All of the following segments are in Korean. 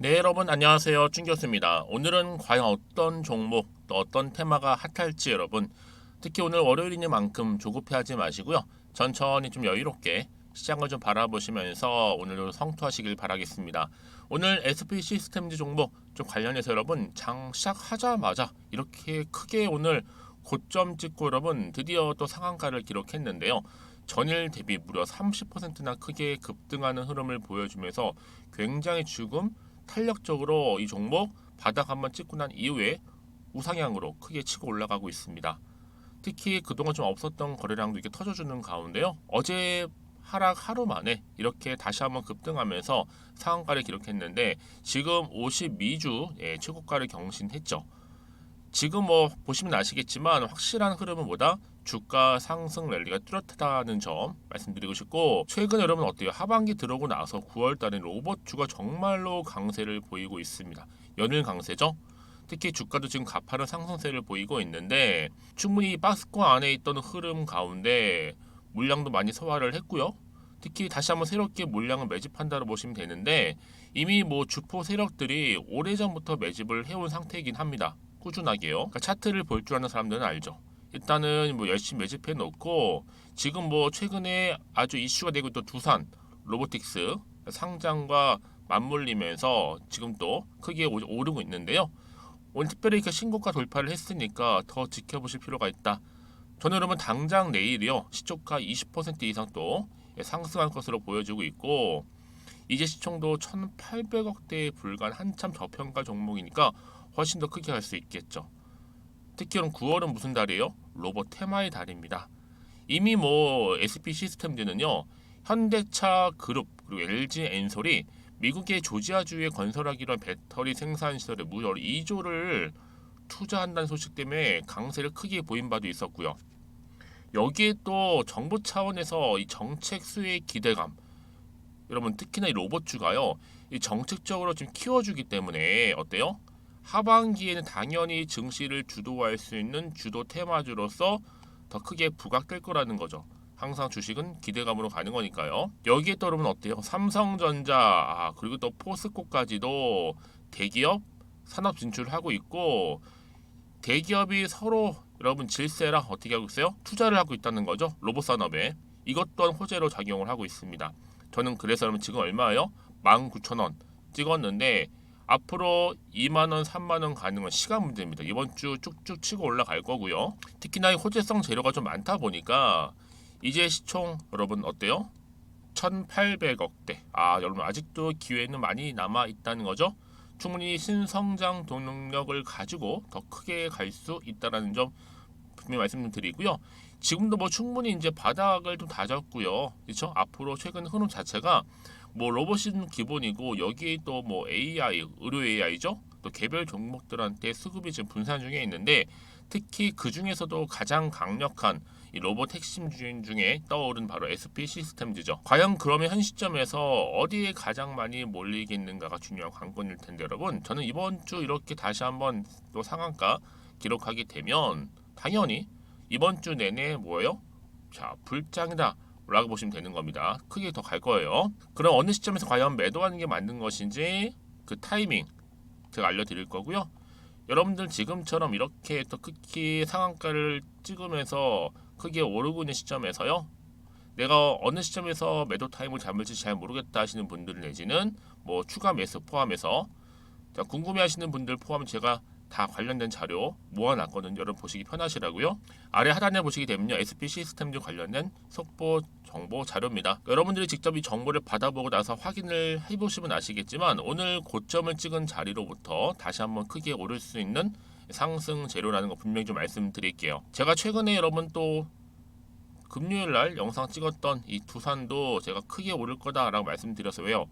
네, 여러분 안녕하세요. 준 교수입니다. 오늘은 과연 어떤 종목 또 어떤 테마가 핫할지 여러분 특히 오늘 월요일이니만큼 조급해하지 마시고요. 천천히 좀 여유롭게 시장을 좀 바라보시면서 오늘도 성투하시길 바라겠습니다. 오늘 SP 시스템즈 종목 좀 관련해서 여러분 장 시작하자마자 이렇게 크게 오늘 고점 찍고 여러분 드디어 또 상한가를 기록했는데요. 전일 대비 무려 30%나 크게 급등하는 흐름을 보여주면서 굉장히 죽음 탄력적으로 이 종목 바닥 한번 찍고 난 이후에 우상향으로 크게 치고 올라가고 있습니다. 특히 그동안 좀 없었던 거래량도 이렇게 터져주는 가운데요. 어제 하락 하루 만에 이렇게 다시 한번 급등하면서 상한가를 기록했는데 지금 52주 최고가를 경신했죠. 지금 뭐 보시면 아시겠지만 확실한 흐름은 뭐다? 주가 상승 랠리가 뚜렷하다는 점 말씀드리고 싶고 최근 여러분 어때요? 하반기 들어오고 나서 9월 달에 로봇주가 정말로 강세를 보이고 있습니다. 연일 강세죠? 특히 주가도 지금 가파른 상승세를 보이고 있는데 충분히 박스권 안에 있던 흐름 가운데 물량도 많이 소화를 했고요. 특히 다시 한번 새롭게 물량을 매집한다고 보시면 되는데 이미 뭐 주포 세력들이 오래전부터 매집을 해온 상태이긴 합니다. 꾸준하게요. 그러니까 차트를 볼 줄 아는 사람들은 알죠. 일단은 뭐 열심히 매집해 놓고 지금 뭐 최근에 아주 이슈가 되고 있던 두산 로보틱스 상장과 맞물리면서 지금 또 크게 오르고 있는데요. 오늘 특별히 이렇게 신고가 돌파를 했으니까 더 지켜보실 필요가 있다. 저는 여러분 당장 내일이요 시초가 20% 이상 또 상승할 것으로 보여지고 있고 이제 시총도 1,800억대에 불과한 한참 저평가 종목이니까 훨씬 더 크게 갈 수 있겠죠. 특히 그럼 9월은 무슨 달이에요? 로봇 테마의 달입니다. 이미 뭐 SP 시스템즈는요 현대차 그룹 그리고 LG 엔솔이 미국의 조지아주에 건설하기로 한 배터리 생산 시설에 무려 2조를 투자한다는 소식 때문에 강세를 크게 보인 바도 있었고요. 여기에 또 정부 차원에서 이 정책 수혜의 기대감, 여러분 특히나 이 로봇주가요, 이 정책적으로 좀 키워주기 때문에 어때요? 하반기에는 당연히 증시를 주도할 수 있는 주도 테마주로서 더 크게 부각될 거라는 거죠. 항상 주식은 기대감으로 가는 거니까요. 여기에 또 여러분 어때요? 삼성전자 그리고 또 포스코까지도 대기업 산업 진출을 하고 있고 대기업이 서로 여러분 질세라 어떻게 하고 있어요? 투자를 하고 있다는 거죠. 로봇 산업에. 이것 또한 호재로 작용을 하고 있습니다. 저는 그래서 여러분 지금 얼마예요? 19,000원 찍었는데 앞으로 2만 원, 3만 원 가는 건 시간 문제입니다. 이번 주 쭉쭉 치고 올라갈 거고요. 특히나 이 호재성 재료가 좀 많다 보니까 이제 시총 여러분 어때요? 1,800억대. 여러분 아직도 기회는 많이 남아 있다는 거죠. 충분히 신성장 동력을 가지고 더 크게 갈 수 있다라는 점 분명히 말씀드리고요. 지금도 뭐 충분히 이제 바닥을 좀 다졌고요. 그렇죠? 앞으로 최근 흐름 자체가 뭐 로봇은 기본이고 여기에 또 뭐 AI, 의료 AI죠. 또 개별 종목들한테 수급이 지금 분산 중에 있는데 특히 그 중에서도 가장 강력한 이 로봇 핵심 주인 중에 떠오른 바로 SP 시스템즈죠. 과연 그러면 현 시점에서 어디에 가장 많이 몰리겠는가가 중요한 관건일 텐데 여러분 저는 이번 주 이렇게 다시 한번 또 상한가 기록하게 되면 당연히 이번 주 내내 뭐예요? 자 불장이다 라고 보시면 되는 겁니다. 크게 더 갈 거예요. 그럼 어느 시점에서 과연 매도하는 게 맞는 것인지 그 타이밍 제가 알려드릴 거고요. 여러분들 지금처럼 이렇게 또 크게 상한가를 찍으면서 크게 오르고 있는 시점에서요. 내가 어느 시점에서 매도 타임을 잡을지 잘 모르겠다 하시는 분들 내지는 뭐 추가 매수 포함해서 궁금해하시는 분들 포함 제가 다 관련된 자료 모아놨거든요. 여러분 보시기 편하시라고요. 아래 하단에 보시게 되면요. SP 시스템즈 관련된 속보 정보 자료입니다. 여러분들이 직접 이 정보를 받아보고 나서 확인을 해보시면 아시겠지만 오늘 고점을 찍은 자리로부터 다시 한번 크게 오를 수 있는 상승 재료라는 거 분명히 좀 말씀드릴게요. 제가 최근에 여러분 또 금요일 날 영상 찍었던 이 두산도 제가 크게 오를 거다라고 말씀드려서 왜요?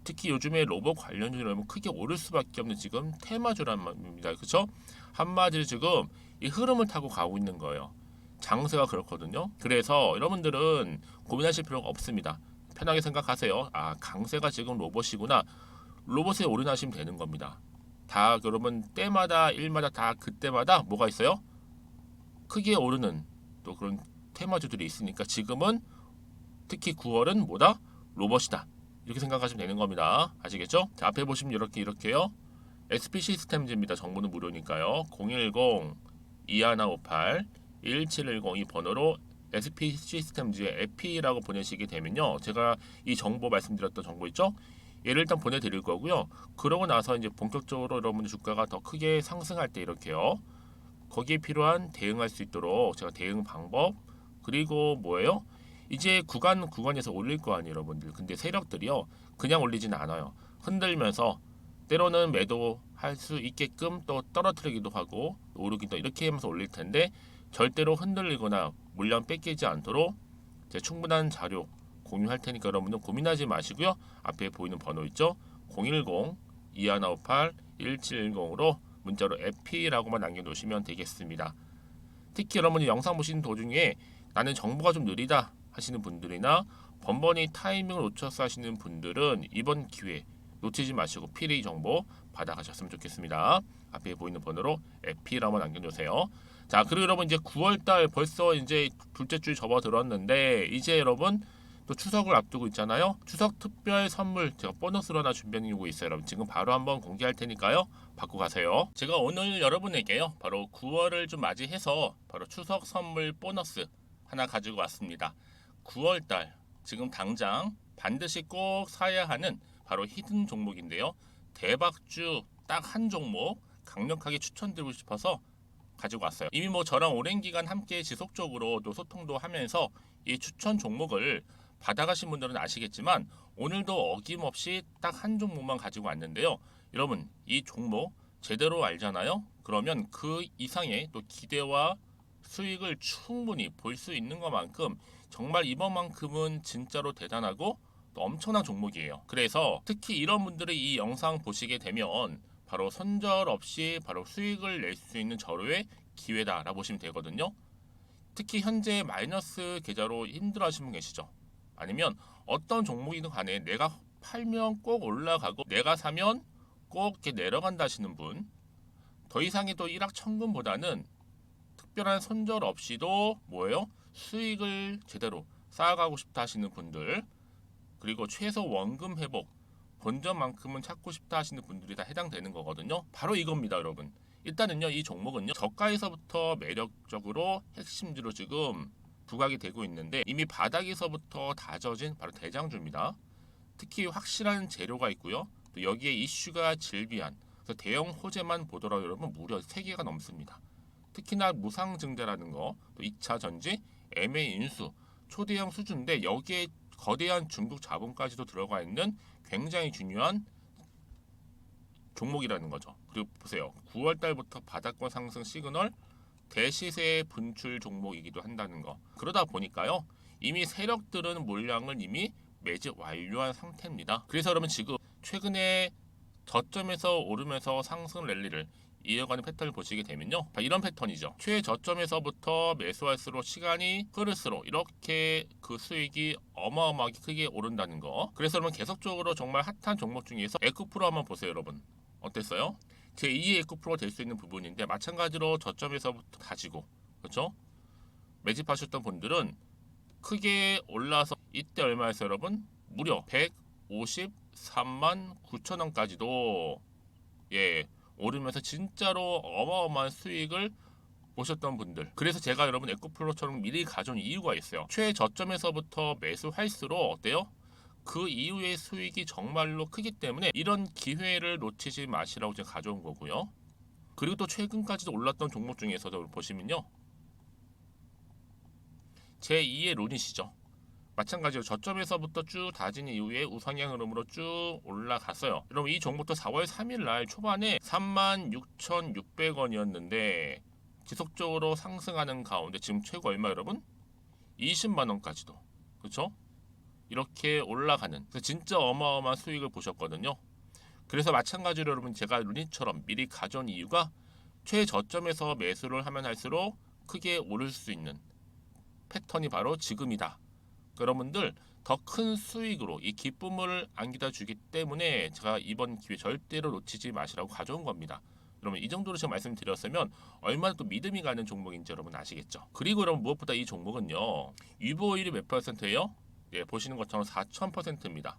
특히 요즘에 로봇 관련주라면 크게 오를 수밖에 없는 지금 테마주란 말입니다. 그렇죠? 한마디로 지금 이 흐름을 타고 가고 있는 거예요. 장세가 그렇거든요. 그래서 여러분들은 고민하실 필요가 없습니다. 편하게 생각하세요. 강세가 지금 로봇이구나. 로봇에 올인하시면 되는 겁니다. 다 여러분 때마다 일마다 다 그때마다 뭐가 있어요? 크게 오르는 또 그런 테마주들이 있으니까 지금은 특히 9월은 뭐다? 로봇이다. 이렇게 생각하시면 되는 겁니다. 아시겠죠? 자, 앞에 보시면 이렇게요. SP 시스템즈입니다. 정보는 무료니까요. 010-2158-1710 이 번호로 SP 시스템즈의 에피라고 보내시게 되면요. 제가 이 정보 말씀드렸던 정보 있죠? 얘를 일단 보내드릴 거고요. 그러고 나서 이제 본격적으로 여러분들 주가가 더 크게 상승할 때 이렇게요. 거기에 필요한 대응할 수 있도록 제가 대응 방법 그리고 뭐예요? 이제 구간에서 올릴 거 아니에요, 여러분들. 근데 세력들이요. 그냥 올리지는 않아요. 흔들면서 때로는 매도할 수 있게끔 또 떨어뜨리기도 하고 오르기도 이렇게 하면서 올릴 텐데 절대로 흔들리거나 물량 뺏기지 않도록 제 충분한 자료 공유할 테니까 여러분들 고민하지 마시고요. 앞에 보이는 번호 있죠? 010-2158-1710으로 문자로 에피라고만 남겨놓으시면 되겠습니다. 특히 여러분이 영상 보시는 도중에 나는 정보가 좀 느리다 하시는 분들이나 번번이 타이밍을 놓쳐서 하시는 분들은 이번 기회 놓치지 마시고 필히 정보 받아가셨으면 좋겠습니다. 앞에 보이는 번호로 에피라고 남겨주세요. 자, 그리고 여러분 이제 9월달 벌써 이제 둘째 주 접어들었는데 이제 여러분 또 추석을 앞두고 있잖아요. 추석 특별 선물 제가 보너스로 하나 준비해 놓고 있어요. 여러분 지금 바로 한번 공개할 테니까요. 받고 가세요. 제가 오늘 여러분에게요. 바로 9월을 좀 맞이해서 바로 추석 선물 보너스 하나 가지고 왔습니다. 9월달 지금 당장 반드시 꼭 사야 하는 바로 히든 종목인데요. 대박주 딱 한 종목 강력하게 추천드리고 싶어서 가지고 왔어요. 이미 뭐 저랑 오랜 기간 함께 지속적으로 또 소통도 하면서 이 추천 종목을 받아가신 분들은 아시겠지만 오늘도 어김없이 딱 한 종목만 가지고 왔는데요. 여러분 이 종목 제대로 알잖아요. 그러면 그 이상의 또 기대와 수익을 충분히 볼 수 있는 것만큼 정말 이번만큼은 진짜로 대단하고 또 엄청난 종목이에요. 그래서 특히 이런 분들이 이 영상 보시게 되면 바로 손절 없이 바로 수익을 낼 수 있는 절호의 기회다라고 보시면 되거든요. 특히 현재 마이너스 계좌로 힘들어하시는 분 계시죠? 아니면 어떤 종목이든 간에 내가 팔면 꼭 올라가고 내가 사면 꼭 이렇게 내려간다 하시는 분, 더 이상의 또 일확천금보다는 특별한 손절 없이도 뭐예요? 수익을 제대로 쌓아가고 싶다 하시는 분들, 그리고 최소 원금 회복 본전만큼은 찾고 싶다 하시는 분들이 다 해당되는 거거든요. 바로 이겁니다, 여러분. 일단은요, 이 종목은요, 저가에서부터 매력적으로 핵심주로 지금 부각이 되고 있는데 이미 바닥에서부터 다져진 바로 대장주입니다. 특히 확실한 재료가 있고요. 또 여기에 이슈가 질비한 그래서 대형 호재만 보더라도 여러분 무려 3개가 넘습니다. 특히나 무상증자라는 거, 또 2차 전지, MA 인수, 초대형 수주인데 여기에 거대한 중국 자본까지도 들어가 있는 굉장히 중요한 종목이라는 거죠. 그리고 보세요. 9월 달부터 바닥권 상승 시그널 대시세 분출 종목이기도 한다는 거. 그러다 보니까요. 이미 세력들은 물량을 이미 매집 완료한 상태입니다. 그래서 여러분 지금 최근에 저점에서 오르면서 상승 랠리를 이어가는 패턴을 보시게 되면요. 이런 패턴이죠. 최저점에서부터 매수할수록 시간이 흐를수록 이렇게 그 수익이 어마어마하게 크게 오른다는 거. 그래서 여러분 계속적으로 정말 핫한 종목 중에서 에코프로 한번 보세요, 여러분. 어땠어요? 제2의 에코프로가 될 수 있는 부분인데 마찬가지로 저점에서부터 다지고 그렇죠? 매집하셨던 분들은 크게 올라서 이때 얼마였어요, 여러분? 무려 153만 9천 원까지도 예 오르면서 진짜로 어마어마한 수익을 보셨던 분들. 그래서 제가 여러분 에코프로처럼 미리 가져온 이유가 있어요. 최저점에서부터 매수할수록 어때요? 그 이후의 수익이 정말로 크기 때문에 이런 기회를 놓치지 마시라고 제가 가져온 거고요. 그리고 또 최근까지도 올랐던 종목 중에서도 보시면요. 제2의 룬이시죠. 마찬가지로 저점에서부터 쭉 다진 이후에 우상향 흐름으로 쭉 올라갔어요. 여러분 이 종목도 4월 3일 날 초반에 36,600원이었는데 지속적으로 상승하는 가운데 지금 최고 얼마 여러분? 20만 원까지도. 그렇죠? 이렇게 올라가는 그래서 진짜 어마어마한 수익을 보셨거든요. 그래서 마찬가지로 여러분 제가 루니처럼 미리 가져온 이유가 최저점에서 매수를 하면 할수록 크게 오를 수 있는 패턴이 바로 지금이다. 여러분들 더 큰 수익으로 이 기쁨을 안겨다 주기 때문에 제가 이번 기회 절대로 놓치지 마시라고 가져온 겁니다. 여러분 이 정도로 제가 말씀드렸으면 얼마나 또 믿음이 가는 종목인지 여러분 아시겠죠? 그리고 여러분 무엇보다 이 종목은요. 유보율이 몇 %예요? 예, 보시는 것처럼 4000%입니다.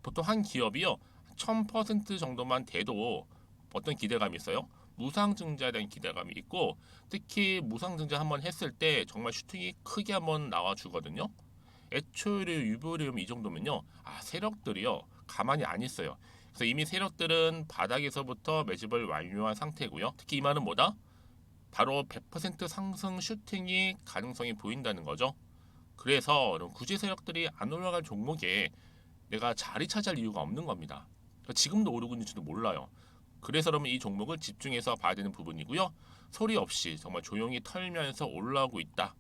보통 한 기업이요 1000% 정도만 돼도 어떤 기대감이 있어요? 무상증자에 대한 기대감이 있고, 특히 무상증자 한번 했을 때 정말 슈팅이 크게 한번 나와주거든요. 애초에 유보리움 이 정도면요, 세력들이요 가만히 안 있어요. 그래서 이미 세력들은 바닥에서부터 매집을 완료한 상태고요. 특히 이 말은 뭐다? 바로 100% 상승 슈팅이 가능성이 보인다는 거죠. 그래서 굳이 세력들이 안 올라갈 종목에 내가 자리 차지할 이유가 없는 겁니다. 지금도 오르고 있는지도 몰라요. 그래서 그러면 이 종목을 집중해서 봐야 되는 부분이고요. 소리 없이 정말 조용히 털면서 올라오고 있다.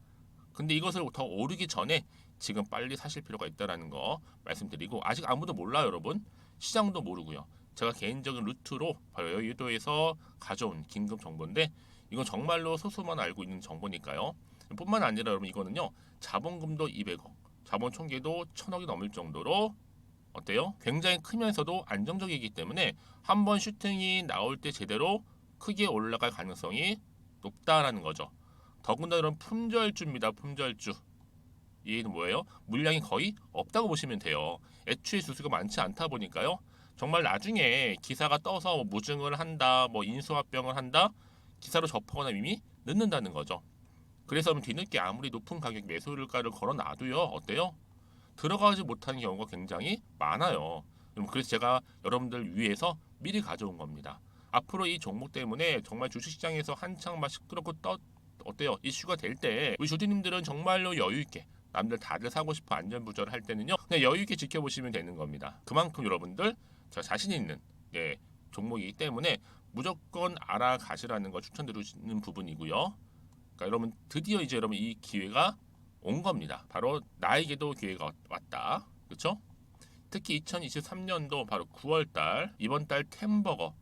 근데 이것을 더 오르기 전에 지금 빨리 사실 필요가 있다는 거 말씀드리고, 아직 아무도 몰라요, 여러분. 시장도 모르고요. 제가 개인적인 루트로 바로 여의도에서 가져온 긴급 정보인데, 이건 정말로 소수만 알고 있는 정보니까요. 뿐만 아니라 여러분, 이거는요 자본금도 200억, 자본 총계도 1000억이 넘을 정도로 어때요? 굉장히 크면서도 안정적이기 때문에 한번 슈팅이 나올 때 제대로 크게 올라갈 가능성이 높다라는 거죠. 더군다나 이런 품절주입니다. 품절주. 얘는 뭐예요? 물량이 거의 없다고 보시면 돼요. 애초에 수수가 많지 않다 보니까요. 정말 나중에 기사가 떠서 무증을 한다, 인수합병을 한다, 기사로 접하거나 이미 늦는다는 거죠. 그래서 뒤늦게 아무리 높은 가격 매수가를 걸어놔도요, 어때요? 들어가지 못하는 경우가 굉장히 많아요. 그래서 제가 여러분들 위해서 미리 가져온 겁니다. 앞으로 이 종목 때문에 정말 주식시장에서 한창 막 시끄럽고 어때요? 이슈가 될 때 우리 주주님들은 정말로 여유 있게, 남들 다들 사고 싶어 안전부절 할 때는요 그냥 여유 있게 지켜보시면 되는 겁니다. 그만큼 여러분들 제가 자신 있는 종목이기 때문에 무조건 알아가시라는 걸 추천드리는 부분이고요. 그러니까 여러분 드디어 이제 여러분 이 기회가 온 겁니다. 바로 나에게도 기회가 왔다. 그렇죠? 특히 2023년도 바로 9월달, 이번 달 템버거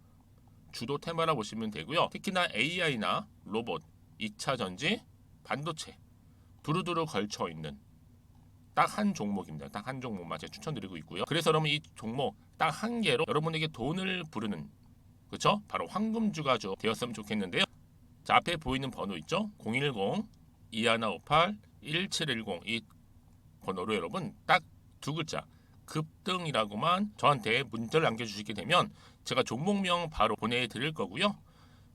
주도 테마라 보시면 되고요. 특히나 AI나 로봇, 2차 전지, 반도체 두루두루 걸쳐 있는 딱 한 종목입니다. 딱 한 종목만 제가 추천드리고 있고요. 그래서 여러분 이 종목 딱 한 개로 여러분에게 돈을 부르는, 그렇죠? 바로 황금주가 되었으면 좋겠는데요. 자, 앞에 보이는 번호 있죠? 010-2158-1710 이 번호로 여러분 딱 두 글자 급등이라고만 저한테 문자를 남겨주시게 되면 제가 종목명 바로 보내드릴 거고요.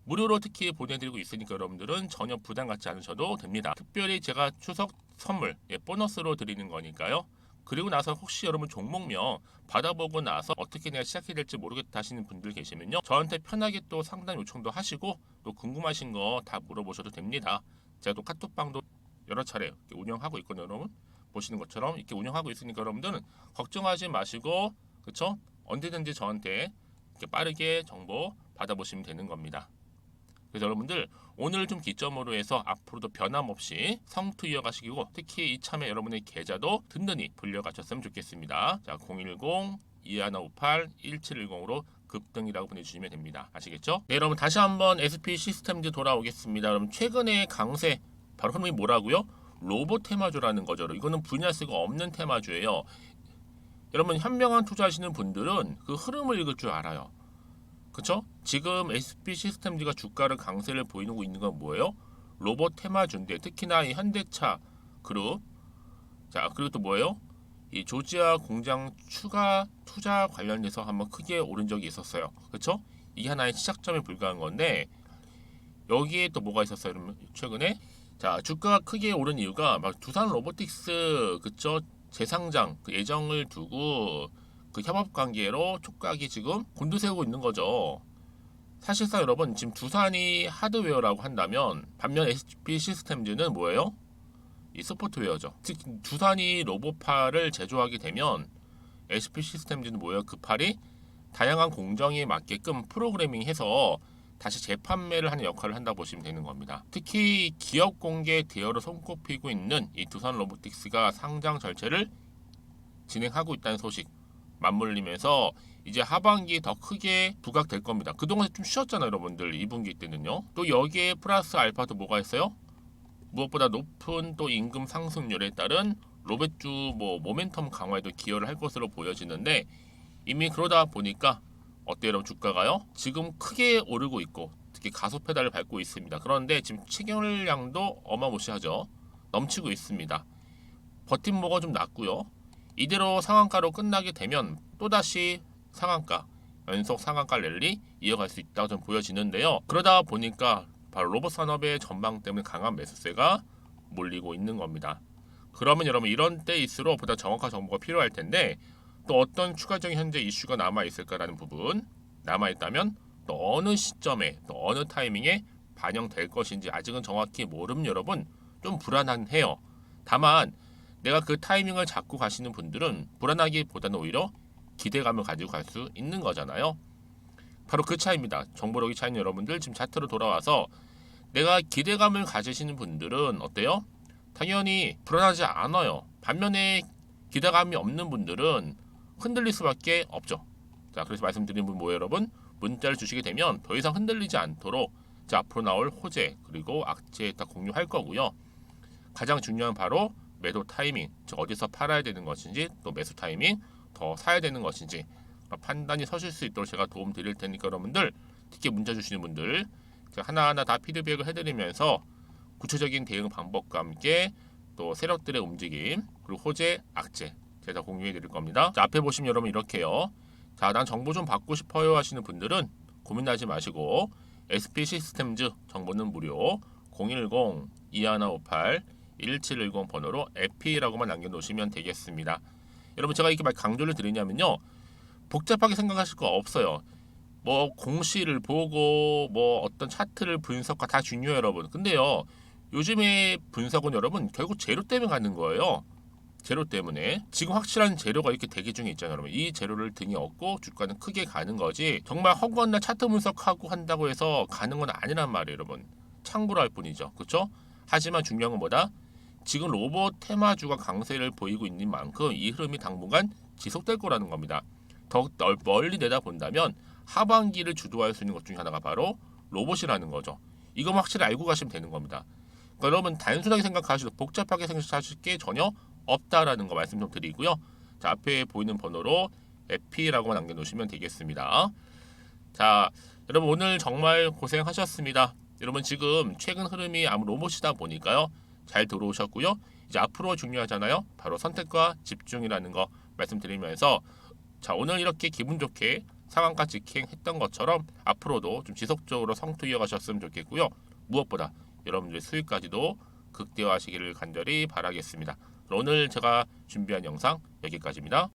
무료로 특히 보내드리고 있으니까 여러분들은 전혀 부담 갖지 않으셔도 됩니다. 특별히 제가 추석 선물 보너스로 드리는 거니까요. 그리고 나서 혹시 여러분 종목명 받아보고 나서 어떻게 내가 시작해야 될지 모르겠다 하시는 분들 계시면요, 저한테 편하게 또 상담 요청도 하시고 또 궁금하신 거 다 물어보셔도 됩니다. 제가 또 카톡방도 여러 차례 운영하고 있거든요. 여러분 보시는 것처럼 이렇게 운영하고 있으니까 여러분들은 걱정하지 마시고, 그렇죠? 언제든지 저한테 이렇게 빠르게 정보 받아보시면 되는 겁니다. 그래서 여러분들 오늘 좀 기점으로 해서 앞으로도 변함없이 성투 이어가시고, 특히 이참에 여러분의 계좌도 든든히 불려가셨으면 좋겠습니다. 자, 010-2158-1710으로 급등이라고 보내주시면 됩니다. 아시겠죠? 네, 여러분 다시 한번 SP 시스템즈 돌아오겠습니다. 여러분 최근에 강세 바로 흐름이 뭐라고요? 로봇 테마주라는 거죠. 이거는 분야수가 없는 테마주예요. 여러분 현명한 투자하시는 분들은 그 흐름을 읽을 줄 알아요. 그쵸? 지금 SP 시스템즈가 주가를 강세를 보이고 있는 건 뭐예요? 로봇 테마주인데, 특히나 이 현대차 그룹, 자 그리고 또 뭐예요? 이 조지아 공장 추가 투자 관련돼서 한번 크게 오른 적이 있었어요. 그쵸? 이게 하나의 시작점에 불과한 건데, 여기에 또 뭐가 있었어요? 여러분 최근에 자 주가가 크게 오른 이유가 막 두산 로보틱스, 그쵸? 재상장 그 예정을 두고 그 협업 관계로 촉각이 지금 곤두세우고 있는 거죠. 사실상 여러분 지금 두산이 하드웨어라고 한다면 반면 SP 시스템즈는 뭐예요? 이 소프트웨어죠. 즉 두산이 로봇팔을 제조하게 되면 SP 시스템즈는 뭐예요? 그 팔이 다양한 공정에 맞게끔 프로그래밍해서 다시 재판매를 하는 역할을 한다고 보시면 되는 겁니다. 특히 기업 공개 대여로 손꼽히고 있는 이 두산 로보틱스가 상장 절차를 진행하고 있다는 소식 맞물리면서 이제 하반기 더 크게 부각될 겁니다. 그동안 좀 쉬었잖아요, 여러분들. 2분기 때는요. 또 여기에 플러스 알파도 뭐가 있어요? 무엇보다 높은 또 임금 상승률에 따른 로봇주 모멘텀 강화에도 기여를 할 것으로 보여지는데, 이미 그러다 보니까 어때요, 여러분? 주가가요? 지금 크게 오르고 있고 특히 가속 페달을 밟고 있습니다. 그런데 지금 체결량도 어마무시하죠. 넘치고 있습니다. 버팀목은 좀 낮고요. 이대로 상한가로 끝나게 되면 또다시 상한가, 연속 상한가 랠리 이어갈 수 있다고 좀 보여지는데요. 그러다 보니까 바로 로봇 산업의 전망 때문에 강한 매수세가 몰리고 있는 겁니다. 그러면 여러분 이런 때일수록 보다 정확한 정보가 필요할 텐데 또 어떤 추가적인 현재 이슈가 남아 있을까라는 부분, 남아 있다면 또 어느 시점에 또 어느 타이밍에 반영될 것인지 아직은 정확히 모름 여러분 좀 불안해요. 다만 내가 그 타이밍을 잡고 가시는 분들은 불안하기보다는 오히려 기대감을 가지고 갈 수 있는 거잖아요. 바로 그 차이입니다. 정보력이 차이는 여러분들 지금 차트로 돌아와서 내가 기대감을 가지시는 분들은 어때요? 당연히 불안하지 않아요. 반면에 기대감이 없는 분들은 흔들릴 수밖에 없죠. 자, 그래서 말씀드린 분 뭐예요, 여러분? 문자를 주시게 되면 더 이상 흔들리지 않도록 자, 앞으로 나올 호재 그리고 악재 다 공유할 거고요. 가장 중요한 바로 매도 타이밍, 즉 어디서 팔아야 되는 것인지 또 매수 타이밍 더 사야 되는 것인지 판단이 서실 수 있도록 제가 도움 드릴 테니까 여러분들 특히 문자 주시는 분들 제가 하나하나 다 피드백을 해드리면서 구체적인 대응 방법과 함께 또 세력들의 움직임 그리고 호재, 악재 제가 공유해 드릴 겁니다. 자, 앞에 보시면 여러분 이렇게요. 자, 난 정보 좀 받고 싶어요 하시는 분들은 고민하지 마시고 SP 시스템즈 정보는 무료 010-2158-1710 번호로 에피라고만 남겨놓으시면 되겠습니다. 여러분 제가 이렇게 막 강조를 드리냐면요. 복잡하게 생각하실 거 없어요. 뭐 공시를 보고 뭐 어떤 차트를 분석과 다 중요해요 여러분. 근데요. 요즘에 분석은 여러분 결국 재료 때문에 가는 거예요. 재료 때문에 지금 확실한 재료가 이렇게 대기 중에 있잖아요 여러분. 이 재료를 등에 업고 주가는 크게 가는 거지 정말 허구한 날 차트 분석하고 한다고 해서 가는 건 아니란 말이에요 여러분. 참고로 할 뿐이죠. 그렇죠? 하지만 중요한 건 뭐다? 지금 로봇 테마주가 강세를 보이고 있는 만큼 이 흐름이 당분간 지속될 거라는 겁니다. 더 멀리 내다본다면 하반기를 주도할 수 있는 것 중에 하나가 바로 로봇이라는 거죠. 이거 확실히 알고 가시면 되는 겁니다. 그러니까 여러분 단순하게 생각하셔도 복잡하게 생각하실 게 전혀 없다라는 거 말씀 좀 드리고요. 자, 앞에 보이는 번호로 에피라고 남겨놓으시면 되겠습니다. 자, 여러분 오늘 정말 고생하셨습니다. 여러분 지금 최근 흐름이 아무 로봇이다 보니까요. 잘 들어오셨고요. 이제 앞으로 중요하잖아요. 바로 선택과 집중이라는 거 말씀드리면서 자, 오늘 이렇게 기분 좋게 상한가 직행했던 것처럼 앞으로도 좀 지속적으로 성투 이어가셨으면 좋겠고요. 무엇보다 여러분들의 수익까지도 극대화하시기를 간절히 바라겠습니다. 오늘 제가 준비한 영상 여기까지입니다.